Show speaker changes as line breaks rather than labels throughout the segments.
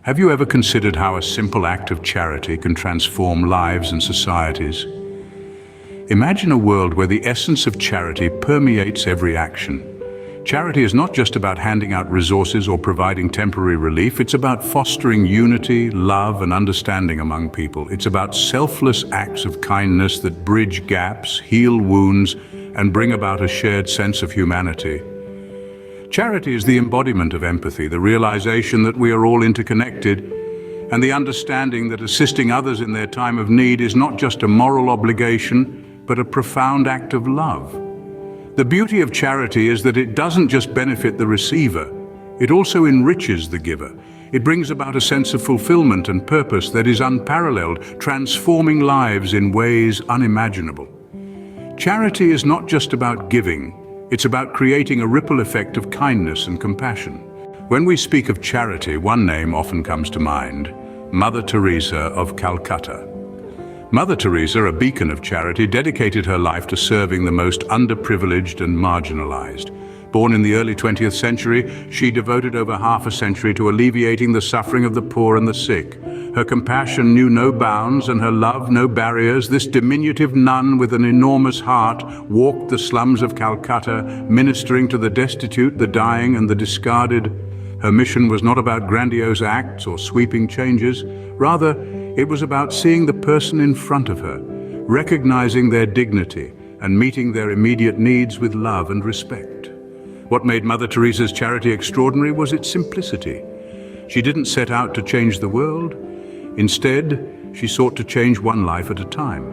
Have you ever considered how a simple act of charity can transform lives and societies? Imagine a world where the essence of charity permeates every action. Charity is not just about handing out resources or providing temporary relief, it's about fostering unity, love, and understanding among people. It's about selfless acts of kindness that bridge gaps, heal wounds, and bring about a shared sense of humanity. Charity is the embodiment of empathy, the realization that we are all interconnected, and the understanding that assisting others in their time of need is not just a moral obligation, but a profound act of love. The beauty of charity is that it doesn't just benefit the receiver, it also enriches the giver. It brings about a sense of fulfillment and purpose that is unparalleled, transforming lives in ways unimaginable. Charity is not just about giving, it's about creating a ripple effect of kindness and compassion. When we speak of charity, one name often comes to mind: Mother Teresa of Calcutta. Mother Teresa, a beacon of charity, dedicated her life to serving the most underprivileged and marginalized. Born in the early 20th century, she devoted over half a century to alleviating the suffering of the poor and the sick. Her compassion knew no bounds and her love no barriers. This diminutive nun with an enormous heart walked the slums of Calcutta, ministering to the destitute, the dying, and the discarded. Her mission was not about grandiose acts or sweeping changes. Rather, it was about seeing the person in front of her, recognizing their dignity, and meeting their immediate needs with love and respect. What made Mother Teresa's charity extraordinary was its simplicity. She didn't set out to change the world. Instead, she sought to change one life at a time.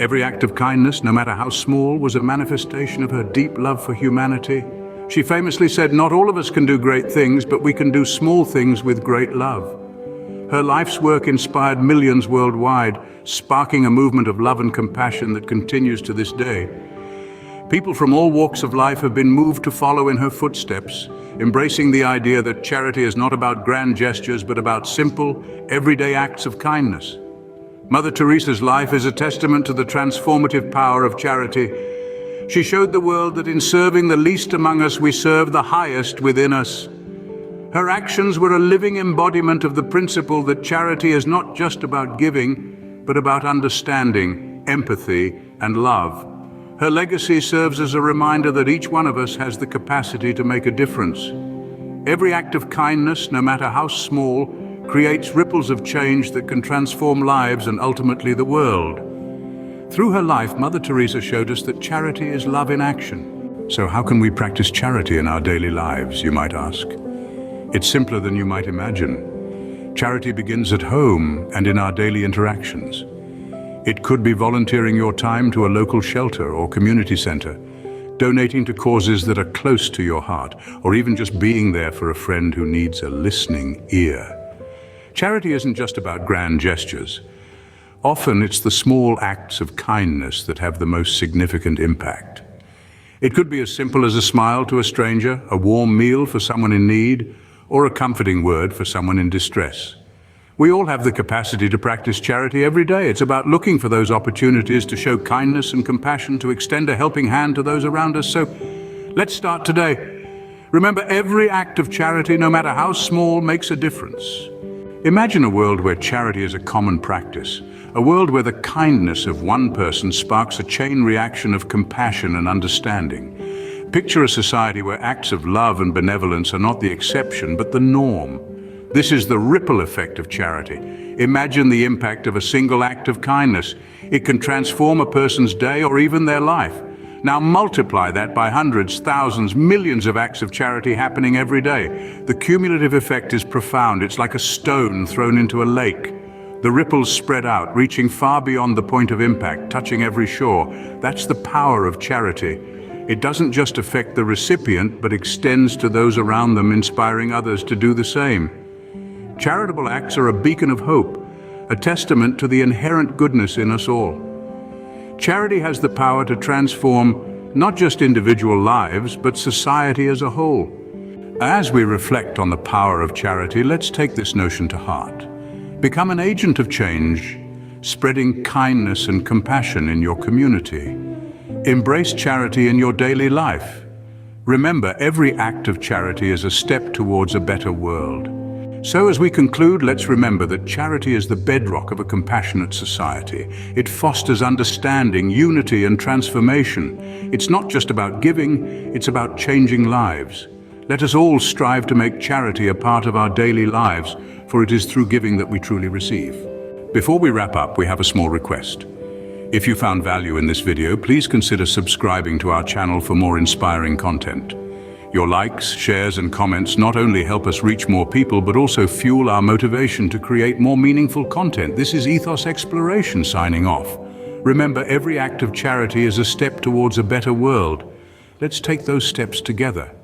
Every act of kindness, no matter how small, was a manifestation of her deep love for humanity. She famously said, "Not all of us can do great things, but we can do small things with great love." Her life's work inspired millions worldwide, sparking a movement of love and compassion that continues to this day. People from all walks of life have been moved to follow in her footsteps, embracing the idea that charity is not about grand gestures, but about simple, everyday acts of kindness. Mother Teresa's life is a testament to the transformative power of charity. She showed the world that in serving the least among us, we serve the highest within us. Her actions were a living embodiment of the principle that charity is not just about giving, but about understanding, empathy, and love. Her legacy serves as a reminder that each one of us has the capacity to make a difference. Every act of kindness, no matter how small, creates ripples of change that can transform lives and ultimately the world. Through her life, Mother Teresa showed us that charity is love in action. So how can we practice charity in our daily lives, you might ask? It's simpler than you might imagine. Charity begins at home and in our daily interactions. It could be volunteering your time to a local shelter or community center, donating to causes that are close to your heart, or even just being there for a friend who needs a listening ear. Charity isn't just about grand gestures. Often it's the small acts of kindness that have the most significant impact. It could be as simple as a smile to a stranger, a warm meal for someone in need, or a comforting word for someone in distress. We all have the capacity to practice charity every day. It's about looking for those opportunities to show kindness and compassion, to extend a helping hand to those around us. So let's start today. Remember, every act of charity, no matter how small, makes a difference. Imagine a world where charity is a common practice, a world where the kindness of one person sparks a chain reaction of compassion and understanding. Picture a society where acts of love and benevolence are not the exception, but the norm. This is the ripple effect of charity. Imagine the impact of a single act of kindness. It can transform a person's day or even their life. Now multiply that by hundreds, thousands, millions of acts of charity happening every day. The cumulative effect is profound. It's like a stone thrown into a lake. The ripples spread out, reaching far beyond the point of impact, touching every shore. That's the power of charity. It doesn't just affect the recipient, but extends to those around them, inspiring others to do the same. Charitable acts are a beacon of hope, a testament to the inherent goodness in us all. Charity has the power to transform not just individual lives, but society as a whole. As we reflect on the power of charity, let's take this notion to heart. Become an agent of change, spreading kindness and compassion in your community. Embrace charity in your daily life. Remember, every act of charity is a step towards a better world. So as we conclude, let's remember that charity is the bedrock of a compassionate society. It fosters understanding, unity, and transformation. It's not just about giving, it's about changing lives. Let us all strive to make charity a part of our daily lives, for it is through giving that we truly receive. Before we wrap up, we have a small request. If you found value in this video, please consider subscribing to our channel for more inspiring content. Your likes, shares, and comments not only help us reach more people, but also fuel our motivation to create more meaningful content. This is Ethos Exploration signing off. Remember, every act of charity is a step towards a better world. Let's take those steps together.